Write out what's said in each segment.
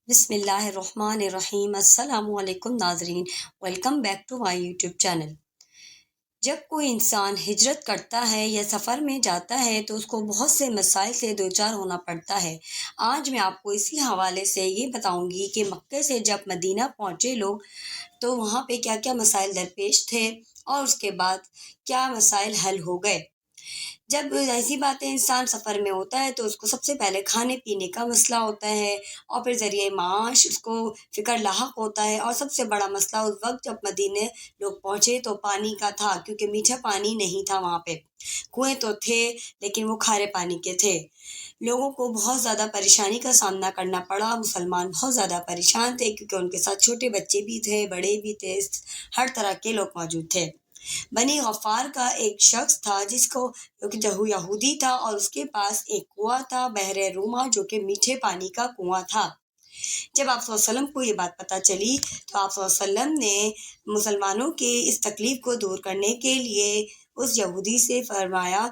بسم اللہ الرحمن الرحیم۔ السلام علیکم ناظرین، welcome back to my YouTube channel. جب کوئی انسان ہجرت کرتا ہے یا سفر میں جاتا ہے تو اس کو بہت سے مسائل سے دوچار ہونا پڑتا ہے۔ آج میں آپ کو اسی حوالے سے یہ بتاؤں گی کہ مکے سے جب مدینہ پہنچے لوگ تو وہاں پہ کیا کیا مسائل درپیش تھے اور اس کے بعد کیا مسائل حل ہو گئے۔ جب ایسی باتیں انسان سفر میں ہوتا ہے تو اس کو سب سے پہلے کھانے پینے کا مسئلہ ہوتا ہے اور پھر ذریعہ معاش اس کو فکر لاحق ہوتا ہے، اور سب سے بڑا مسئلہ اس وقت جب مدینے لوگ پہنچے تو پانی کا تھا، کیونکہ میٹھا پانی نہیں تھا وہاں پہ، کنویں تو تھے لیکن وہ کھارے پانی کے تھے۔ لوگوں کو بہت زیادہ پریشانی کا سامنا کرنا پڑا، مسلمان بہت زیادہ پریشان تھے کیونکہ ان کے ساتھ چھوٹے بچے بھی تھے، بڑے بھی تھے، ہر طرح کے لوگ موجود تھے۔ بنی غفار کا ایک شخص تھا جس کو یہودی تھا، اور اس کے پاس ایک کنواں تھا بحر روما، جو کہ میٹھے پانی کا کنواں تھا۔ جب آپ صلی اللہ علیہ وسلم کو یہ بات پتہ چلی تو آپ صلی اللہ علیہ وسلم نے مسلمانوں کے اس تکلیف کو دور کرنے کے لیے اس یہودی سے فرمایا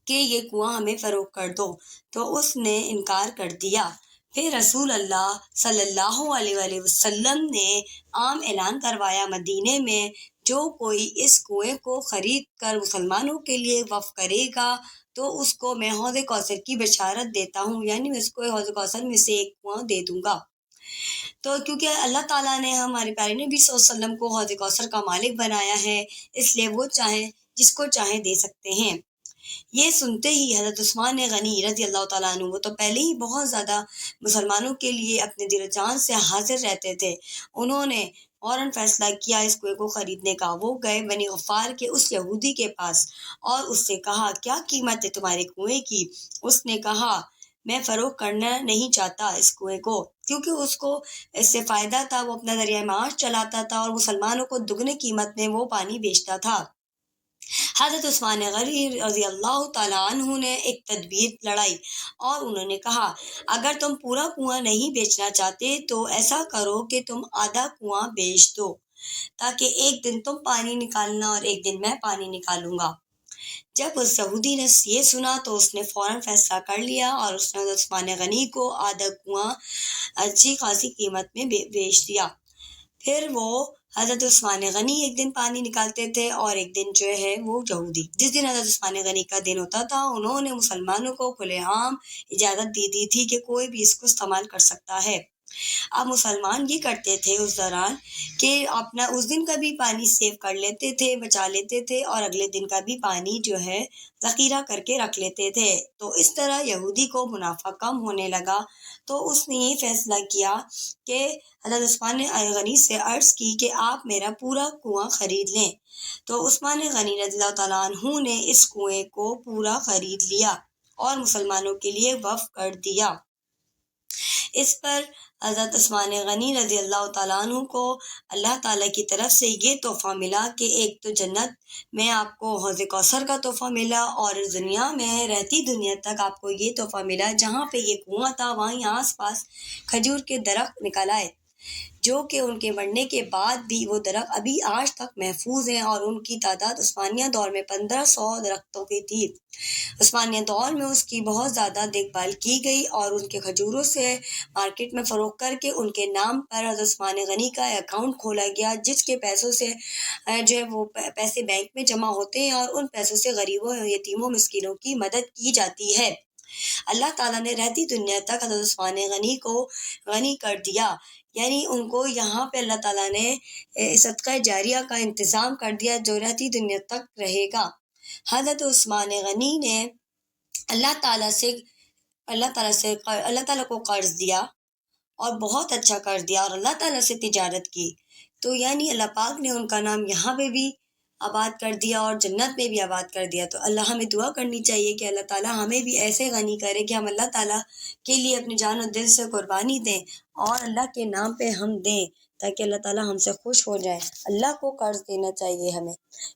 کہ یہ کنواں ہمیں فروخت کر دو، تو اس نے انکار کر دیا۔ پھر رسول اللہ صلی اللہ علیہ وآلہ وسلم نے عام اعلان کروایا مدینے میں، جو کوئی اس کنویں کو خرید کر مسلمانوں کے لیے وقف کرے گا تو اس کو میں حوض کوثر کی بشارت دیتا ہوں، یعنی میں اس کو حوض کوثر میں سے ایک کنواں دے دوں گا۔ تو کیونکہ اللہ تعالیٰ نے ہمارے پیارے نبی صلی اللہ علیہ وسلم کو حوض کوثر کا مالک بنایا ہے، اس لیے وہ چاہیں جس کو چاہیں دے سکتے ہیں۔ یہ سنتے ہی حضرت عثمان غنی رضی اللہ تعالیٰ عنہ، وہ تو پہلے ہی بہت زیادہ مسلمانوں کے لیے اپنے دل و جان سے حاضر رہتے تھے، انہوں نے فوراً فیصلہ کیا اس کنویں کو خریدنے کا۔ وہ گئے بنی غفار کے اس یہودی کے پاس اور اس سے کہا کیا قیمت ہے تمہارے کنویں کی؟ اس نے کہا میں فروخت کرنا نہیں چاہتا اس کنویں کو، کیونکہ اس کو اس سے فائدہ تھا، وہ اپنا ذریعہ معاش چلاتا تھا اور مسلمانوں کو دگنے قیمت میں وہ پانی بیچتا تھا۔ حضرت عثمان غنی رضی اللہ تعالیٰ عنہ نے ایک تدبیر لڑائی اور انہوں نے کہا اگر تم پورا کنواں نہیں بیچنا چاہتے تو ایسا کرو کہ تم آدھا کنواں بیچ دو، تاکہ ایک دن تم پانی نکالنا اور ایک دن میں پانی نکالوں گا۔ جب اس یہودی نے یہ سنا تو اس نے فوراً فیصلہ کر لیا اور اس نے حضرت عثمان غنی کو آدھا کنواں اچھی خاصی قیمت میں بیچ دیا۔ پھر وہ حضرت عثمان غنی ایک دن پانی نکالتے تھے اور ایک دن جو ہے وہ یہودی۔ جس دن حضرت عثمان غنی کا دن ہوتا تھا انہوں نے مسلمانوں کو کھلے عام اجازت دی تھی کہ کوئی بھی اس کو استعمال کر سکتا ہے۔ اب مسلمان یہ کرتے تھے اس دوران کہ اپنا اس دن کا بھی پانی سیو کر لیتے تھے، بچا لیتے تھے، اور اگلے دن کا بھی پانی جو ہے ذخیرہ کر کے رکھ لیتے تھے۔ تو اس طرح یہودی کو منافع کم ہونے لگا، تو اس نے یہ فیصلہ کیا کہ حضرت عثمان غنی سے عرض کی کہ آپ میرا پورا کنواں خرید لیں۔ تو عثمان غنی رضی اللہ تعالیٰ عنہ نے اس کنویں کو پورا خرید لیا اور مسلمانوں کے لیے وقف کر دیا۔ اس پر حضرت عثمان غنی رضی اللہ تعالیٰ عنہ کو اللہ تعالیٰ کی طرف سے یہ تحفہ ملا کہ ایک تو جنت میں آپ کو حوض کوثر کا تحفہ ملا، اور دنیا میں رہتی دنیا تک آپ کو یہ تحفہ ملا جہاں پہ یہ کنواں تھا وہیں آس پاس کھجور کے درخت نکل آئے، جو کہ ان کے مرنے کے بعد بھی وہ درخت ابھی آج تک محفوظ ہیں، اور ان کی تعداد عثمانیہ دور میں 1500 درختوں کی تھی۔ عثمانیہ دور میں اس کی بہت زیادہ دیکھ بھال کی گئی اور ان کے کھجوروں سے مارکیٹ میں فروخت کر کے ان کے نام پر حضرت عثمان غنی کا اکاؤنٹ کھولا گیا، جس کے پیسوں سے جو ہے وہ پیسے بینک میں جمع ہوتے ہیں اور ان پیسوں سے غریبوں، یتیموں، مسکینوں کی مدد کی جاتی ہے۔ اللہ تعالیٰ نے رہتی دنیا تک حضرت عثمان غنی کو غنی کر دیا، یعنی ان کو یہاں پہ اللہ تعالیٰ نے صدقہ جاریہ کا انتظام کر دیا جو رہتی دنیا تک رہے گا۔ حضرت عثمان غنی نے اللہ تعالیٰ کو قرض دیا اور بہت اچھا قرض دیا اور اللہ تعالیٰ سے تجارت کی، تو یعنی اللہ پاک نے ان کا نام یہاں پہ بھی آباد کر دیا اور جنت میں بھی آباد کر دیا۔ تو اللہ ہمیں دعا کرنی چاہیے کہ اللہ تعالیٰ ہمیں بھی ایسے غنی کرے کہ ہم اللہ تعالیٰ کے لیے اپنی جان و دل سے قربانی دیں اور اللہ کے نام پہ ہم دیں، تاکہ اللہ تعالیٰ ہم سے خوش ہو جائے۔ اللہ کو قرض دینا چاہیے ہمیں،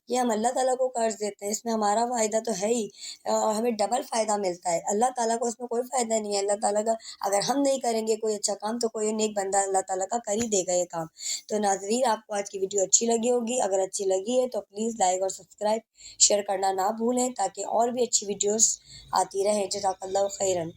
یہ ہم اللہ تعالیٰ کو قرض دیتے ہیں، اس میں ہمارا فائدہ تو ہے ہی اور ہمیں ڈبل فائدہ ملتا ہے۔ اللہ تعالیٰ کو اس میں کوئی فائدہ نہیں ہے۔ اللہ تعالیٰ کا اگر ہم نہیں کریں گے کوئی اچھا کام تو کوئی نیک بندہ اللہ تعالیٰ کا کر ہی دے گا یہ کام۔ تو ناظرین، آپ کو آج کی ویڈیو اچھی لگی ہوگی، اگر اچھی لگی ہے تو پلیز لائک اور سبسکرائب شیئر کرنا نہ بھولیں، تاکہ اور بھی اچھی ویڈیوز آتی رہیں۔ جزاک اللہ خیراً۔